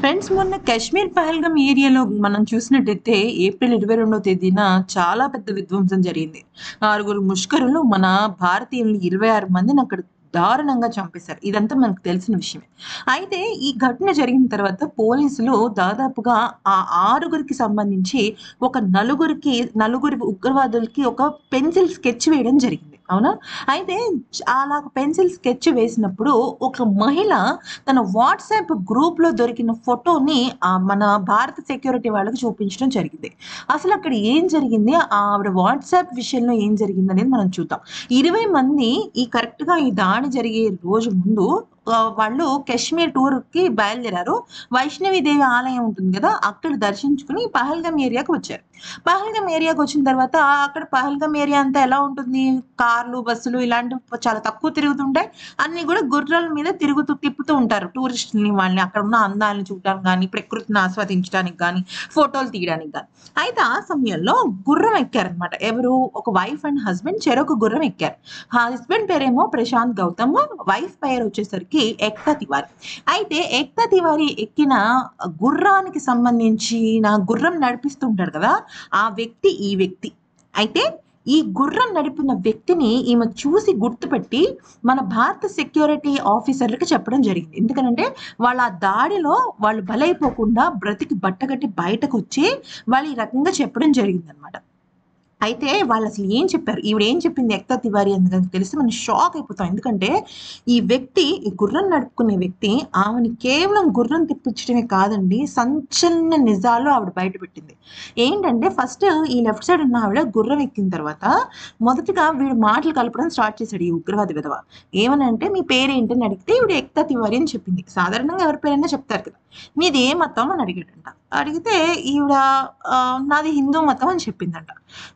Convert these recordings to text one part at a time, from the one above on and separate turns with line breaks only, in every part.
Friends మొన్న కాశ్మీర్ పహల్గామ్ ఏరియాలో మనం చూసినట్టయితే ఏప్రిల్ 22వ తేదీన చాలా పెద్ద విధ్వంసం జరిగింది. 6 ముష్కరులు మన భారతీయుల్ని 26 మందిని అక్కడ దారుణంగా చంపేశారు. ఇదంతా మనకు తెలిసిన విషయమే. అయితే ఈ ఘటన జరిగిన తర్వాత పోలీసులు దాదాపుగా ఆ 6గురికి సంబంధించి ఒక నలుగురి ఉగ్రవాదులకి ఒక పెన్సిల్ స్కెచ్ వేయడం జరిగింది. అవునా? అయితే అలా పెన్సిల్ స్కెచ్ వేసినప్పుడు ఒక మహిళ తన వాట్సాప్ గ్రూప్‌లో దొరికిన ఫోటోని మన భారత సెక్యూరిటీ వాళ్ళకి చూపించడం జరిగింది. అసలక్కడ ఏం జరిగింది? ఆవిడ వాట్సాప్ విషయంలో ఏం జరిగిందనేది మనం చూద్దాం. 20 మంది కరెక్ట్‌గా ఈ దాడి జరిగే రోజు ముందు వాళ్ళు కాశ్మీర్ టూర్‌కి బయలుదేరారు. వైష్ణవిదేవి ఆలయం ఉంటుంది గదా! అక్కడ దర్శించుకొని పహల్గామ్ ఏరియాకి వచ్చారు. పహల్గామ్ ఏరియాకొచ్చిన తర్వాత అక్కడ పహల్గామ్ ఏరియా అంతా ఎలా ఉంటుంది? కార్లు, బస్సులు ఇలాంటివి చాలా తక్కువ తిరుగుతుంటాయి. అన్నీ గూడా గుర్రాల మీద తిప్పుతూ ఉంటారు. టూరిస్ట్‌లని వాళ్ళని అక్కడున్న అందాలను చూడడానికి గాని, ప్రకృతిని ఆస్వాదించడానికి గాని, ఫోటోలు తీయడానికి గాని. అయితే ఆ సమయంలో గుర్రం ఎక్కారనమాట. ఎవరు? ఒక వైఫ్ అండ్ హస్బెండ్ చెరొక గుర్రం ఎక్కారు. హస్బెండ్ పేరేమో ప్రశాంత్ గౌతమ్. వైఫ్ పేరొచ్చేసరికి ఏక్తా తివారీ. అయితే ఏక్తా తివారీ ఎక్కిన గుర్రానికి సంబంధించిన గుర్రం నడిపిస్తుంటాడు కదా! ఆ వ్యక్తి ఈ వ్యక్తి. అయితే ఈ గుర్రం నడిపిన వ్యక్తిని ఈమె చూసి గుర్తుపట్టి మన భారత సెక్యూరిటీ ఆఫీసర్‌లకి చెప్పడం జరిగింది. ఎందుకనంటే వాళ్ళ ఆ దాడిలో వాళ్ళు బలైపోకుండా బ్రతికి బట్టగట్టి బయటకొచ్చి వాళ్ళు ఈ రకంగా చెప్పడం జరిగిందనమాట. అయితే వాళ్ళసలు ఏం చెప్పారు? ఈవిడేం చెప్పింది ఏక్తా తివారీ అని గనుక తెలిస్తే మనం షాక్ అయిపోతాం. ఎందుకంటే ఈ గుర్రం నడుపుకునే వ్యక్తి ఆమెని కేవలం గుర్రం తిప్పించడమే కాదండి, సంచలన నిజాలు ఆవిడ బయటపెట్టింది. ఏంటంటే ఫస్ట్ ఈ లెఫ్ట్ సైడ్ ఉన్న ఆవిడ గుర్రం ఎక్కిన తర్వాత మొదటగా వీడు మాటలు కలపడం స్టార్ట్ చేశాడు ఈ ఉగ్రవాది వెధవ. ఏమనంటే "మీ పేరేంటి?" అని అడిగితే ఈవిడ ఏక్తా తివారీ అని చెప్పింది. సాధారణంగా ఎవరి పేరైనా చెప్తారు కదా! "మీది ఏ మతం?" అని అడిగాడంట. అడిగితే ఈవిడ "నాది హిందూ మతం" అని చెప్పిందంట.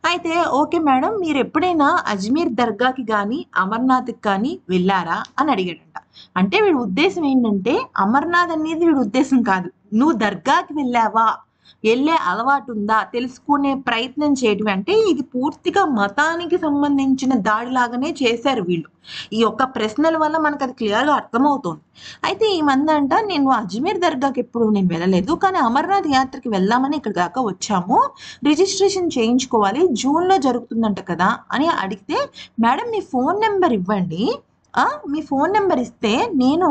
అయితే "ఓకే మేడం మీరెప్పుడైనా అజ్మీర్ దర్గాకి గాని, అమర్నాథ్‌కి కానీ వెళ్లారా?" అని అడిగాడంట. అంటే వీడి ఉద్దేశ్యం ఏంటంటే అమర్నాథ్ అనేది వీడి ఉద్దేశ్యం కాదు. "నువ్వు దర్గాకి వెళ్ళావా? ఎళ్ళే అలవాటుందా?" తెలుసుకునే ప్రయత్నం చేయటమే. అంటే ఇది పూర్తిగా మతానికి సంబంధించిన దాడిలాగానే చేశారు వీళ్ళు. ఈ ఒక్క ప్రశ్నల వల్ల మనకది క్లియర్‌గా అర్థమవుతోంది. అయితే ఈమందంట "నేను అజ్మీర్ దర్గాకి ఎప్పుడు నేను వెళ్ళలేదు. కానీ అమర్నాథ్ యాత్రకి వెళ్దామని ఇక్కడి దాకా వచ్చాము. రిజిస్ట్రేషన్ చేయించుకోవాలి. జూన్‌లో జరుగుతుందంట కదా!" అని అడిగితే, "మేడం మీ ఫోను నంబర్ ఇవ్వండి. మీ ఫోను నంబర్ ఇస్తే నేను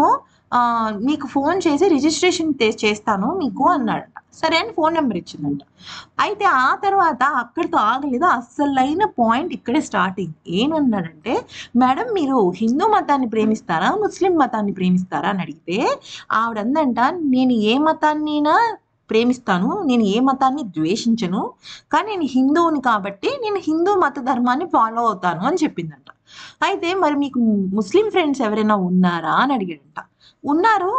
మీకు ఫోను చేసి రిజిస్ట్రేషన్ చేస్తాను మీకు" అన్నాడంట. సరే అని ఫోను నంబర్ ఇచ్చిందంట. అయితే ఆ తర్వాత అక్కడితో ఆగలేదు. అస్సలైన పాయింట్ ఇక్కడే స్టార్ట్ అయింది. ఏమన్నాడంటే, "మేడం మీరు హిందూ మతాన్ని ప్రేమిస్తారా? ముస్లిం మతాన్ని ప్రేమిస్తారా?" అని అడిగితే ఆవిడందంట, "నేను ఏ మతాన్నైనా ప్రేమిస్తాను. నేను ఏ మతాన్ని ద్వేషించను. కానీ నేను హిందువుని కాబట్టి నేను హిందూ మత ధర్మాన్ని ఫాలో అవుతాను" అని చెప్పిందంట. అయితే "మరి మీకు ముస్లిం ఫ్రెండ్స్ ఎవరైనా ఉన్నారా?" అని అడిగాడంట. "ఉన్నారు.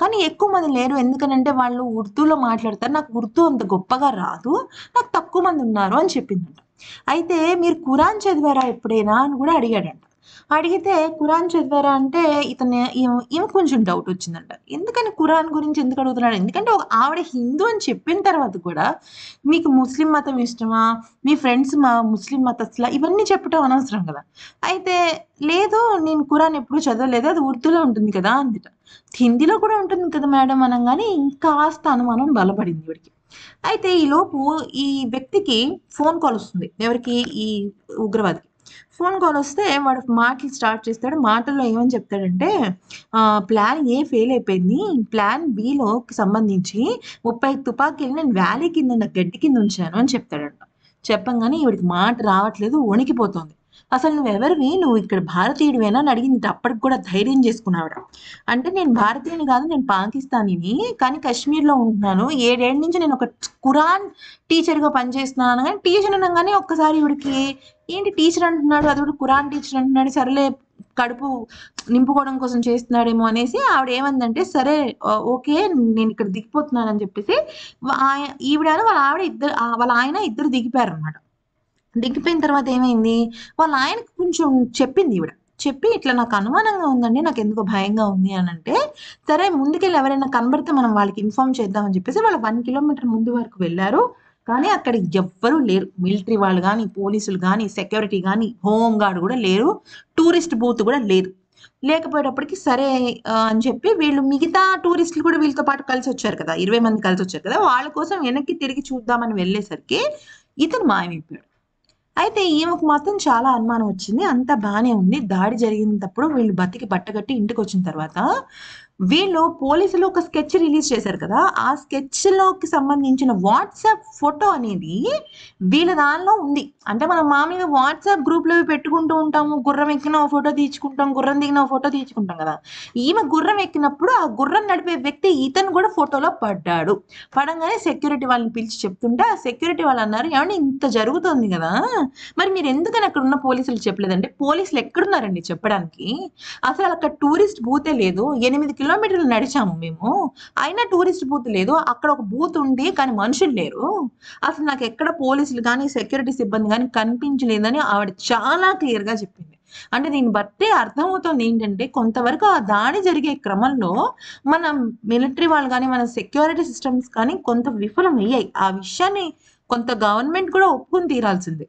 కానీ ఎక్కువ మంది లేరు. ఎందుకనంటే వాళ్ళు ఉర్దూలో మాట్లాడతారు. నాకు ఉర్దూ అంత గొప్పగా రాదు. నాకు తక్కువ మంది ఉన్నారు" అని చెప్పిందంట. అయితే "మీరు ఖురాన్ చదివారా ఎప్పుడైనా?" అని గూడా అడిగాడంట. అడిగితే "ఖురాన్ చదివారా?" అంటే ఈమెకు కొంచెం డౌటొచ్చిందంట. ఎందుకని ఖురాన్ గురించి ఎందుకు అడుగుతున్నాడు? ఎందుకంటే ఆవిడ హిందూ అని చెప్పిన తర్వాత కూడా "మీకు ముస్లిం మతం ఇష్టమా? మీ ఫ్రెండ్స్ ముస్లిం మతస్థులా?" ఇవన్నీ చెప్పటం అనవసరం గదా! అయితే "లేదు నేను ఖురాన్ ఎప్పుడు చదవలేదు. అది ఉర్దూలో ఉంటుంది కదా!" అందిట. "హిందీలో కూడా ఉంటుంది కదా మేడం" అనంగానే ఇంకాస్త అనుమానం బలపడింది ఈవిడకి. అయితే ఈలోపు ఈ వ్యక్తికి ఫోను కాలొస్తుంది. ఎవరికి? ఈ ఉగ్రవాదికి. ఫోను కాలొస్తే వాడు మాటలు స్టార్ట్ చేస్తాడు. మాటల్లో ఏమని చెప్తాడంటే ప్లాన్ ఏ ఫెయిల్ అయిపోయింది. ప్లాన్ బిలోకి సంబంధించి 30 తుపాకీలు నేను వ్యాలీ కింద గడ్డి కింద ఉంచాను అని చెప్తాడంట. చెప్పంగానే ఈవిడకి మాట రావట్లేదు. వణికిపోతోంది. "అసలు నువ్వెవరివి? నువ్వు ఇక్కడ భారతీయుడివేనా?" అని అడిగిందట. అప్పటికి కూడా ధైర్యం చేసుకుందావిడ. అంటే "నేను భారతీయుని కాదు. నేను పాకిస్తానీని. కానీ కశ్మీర్‌లో ఉంటున్నాను. 7 ఏళ్ల నుంచి నేను ఒక ఖురాన్ టీచర్‌గా పనిచేస్తున్నాను" అనగానే టీచర్ అనంగానే ఒక్కసారి ఈవిడకి ఏంటి టీచర్ అంటున్నాడు. అది కూడా ఖురాన్ టీచర్ అంటున్నాడు. సరేలే కడుపు నింపుకోవడం కోసం చేస్తున్నాడేమో అనేసి ఆవిడేమందంటే, సరే ఓకే. నేనిక్కడ దిగిపోతున్నానని చెప్పేసి ఈవిడను వాళ్ళ ఆవిడ వాళ్ళ ఆయన ఇద్దరు దిగిపోయారనమాట. దిగిపోయిన తర్వాత ఏమైంది, వాళ్ళ ఆయనకి కొంచెం చెప్పింది ఈవిడ. చెప్పి "ఇట్లా నాకు అనుమానంగా ఉందండి. నాకెందుకో భయంగా ఉంది" అనంటే, సరే ముందుకెళ్ళి ఎవరైనా కనబడితే మనం వాళ్ళకి ఇన్ఫార్మ్ చేద్దాం అని చెప్పేసి వాళ్ళు 1 కిలోమీటర్ ముందు వరకు వెళ్లారు. కానీ అక్కడ ఎవ్వరు లేరు. మిలిటరీ వాళ్ళు గాని, పోలీసులు గాని, సెక్యూరిటీ గాని, హోమ్ గార్డ్ గూడా లేరు. టూరిస్ట్ బూత్ గూడా లేదు. లేకపోయేటప్పటికి సరే అని చెప్పి వీళ్ళు మిగతా టూరిస్టులు కూడా వీళ్ళతో పాటు కలిసొచ్చారు కదా! 20 మంది కలిసొచ్చారు కదా! వాళ్ళ కోసం వెనక్కి తిరిగి చూద్దామని వెళ్ళేసరికి ఇతను మాయమైపోయాడు. అయితే ఈమెకు మాత్రం చాలా అనుమానం వచ్చింది. అంతా బానే ఉంది. దాడి జరిగినప్పుడు వీళ్ళు బతికి బట్టగట్టి ఇంటికొచ్చిన తర్వాత, వీళ్ళు పోలీసులు ఒక స్కెచ్ రిలీజ్ చేశారు కదా! ఆ స్కెచ్‌లోకి సంబంధించిన వాట్సాప్ ఫోటో అనేది వీళ్ళ దానిలో ఉంది. అంటే మనం మామూలుగా వాట్సాప్ గ్రూప్‌లో పెట్టుకుంటూ ఉంటాము. గుర్రం ఎక్కిన ఓ ఫోటో తీయించుకుంటాం. గుర్రం దిగిన ఓ ఫోటో తీయించుకుంటాం కదా! ఈమె గుర్రం ఎక్కినప్పుడు ఆ గుర్రం నడిపే వ్యక్తి ఇతను కూడా ఫోటోలో పడ్డాడు. పడంగానే సెక్యూరిటీ వాళ్ళని పిలిచి చెప్తుంటే, ఆ సెక్యూరిటీ వాళ్ళన్నారు, "ఏవండీ ఇంత జరుగుతోంది గదా! మరి మీరెందుకని అక్కడున్న పోలీసులకి చెప్పలేదంటే, పోలీసులు ఎక్కడున్నారండి చెప్పడానికి? అసలక్కడ టూరిస్ట్ బూతే లేదు. 8 కిలోమీటర్లు నడిచాము మేము. అయినా టూరిస్ట్ బూత్ లేదు. అక్కడ ఒక బూత్ ఉంది. కానీ మనుషులు లేరు. అసలు నాకెక్కడ పోలీసులు గాని, సెక్యూరిటీ సిబ్బంది గాని కనిపించలేదని ఆవిడ చాలా క్లియర్‌గా చెప్పింది. అంటే దీన్ని బట్టి అర్థమవుతోందేంటంటే, కొంతవరకు ఆ దాడి జరిగే క్రమంలో మన మిలిటరీ వాళ్ళు గాని, మన సెక్యూరిటీ సిస్టమ్స్ కానీ కొంత విఫలమయ్యాయి. ఆ విషయాన్ని కొంత గవర్నమెంట్ కూడా ఒప్పుకొని తీరాల్సిందే.